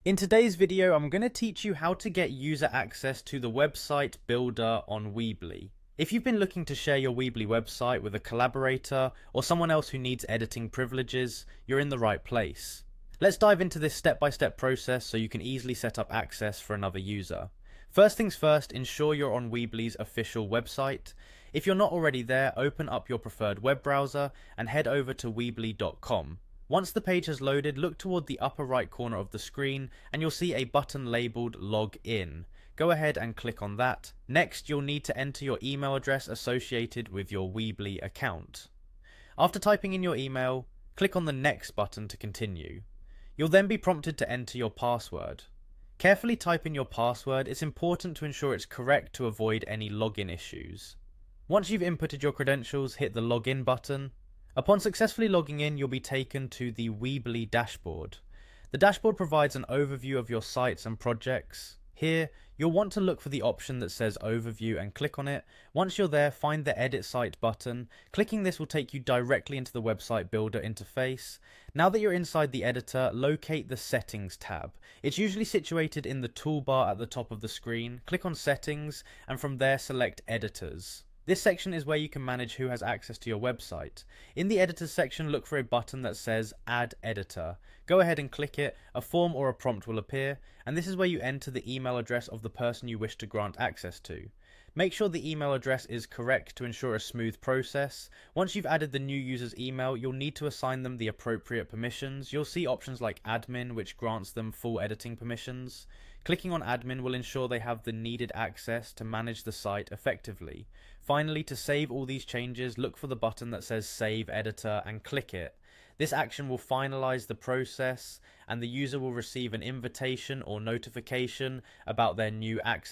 In today's video, I'm going to teach you how to get user access to the website builder on Weebly. If you've been looking to share your Weebly website with a collaborator or someone else who needs editing privileges, you're in the right place. Let's dive into this step-by-step process so you can easily set up access for another user. First things first, ensure you're on Weebly's official website. If you're not already there, open up your preferred web browser and head over to weebly.com. Once the page has loaded, look toward the upper right corner of the screen and you'll see a button labeled Log In. Go ahead and click on that. Next, you'll need to enter your email address associated with your Weebly account. After typing in your email, click on the Next button to continue. You'll then be prompted to enter your password. Carefully type in your password. It's important to ensure it's correct to avoid any login issues. Once you've inputted your credentials, hit the Login button. Upon successfully logging in, you'll be taken to the Weebly dashboard. The dashboard provides an overview of your sites and projects. Here, you'll want to look for the option that says Overview and click on it. Once you're there, find the Edit Site button. Clicking this will take you directly into the website builder interface. Now that you're inside the editor, locate the Settings tab. It's usually situated in the toolbar at the top of the screen. Click on Settings, and from there select Editors. This section is where you can manage who has access to your website. In the Editors section, look for a button that says Add Editor. Go ahead and click it. A form or a prompt will appear, and this is where you enter the email address of the person you wish to grant access to. Make sure the email address is correct to ensure a smooth process. Once you've added the new user's email, you'll need to assign them the appropriate permissions. You'll see options like Admin, which grants them full editing permissions. Clicking on Admin will ensure they have the needed access to manage the site effectively. Finally, to save all these changes, look for the button that says Save Editor and click it. This action will finalize the process and the user will receive an invitation or notification about their new access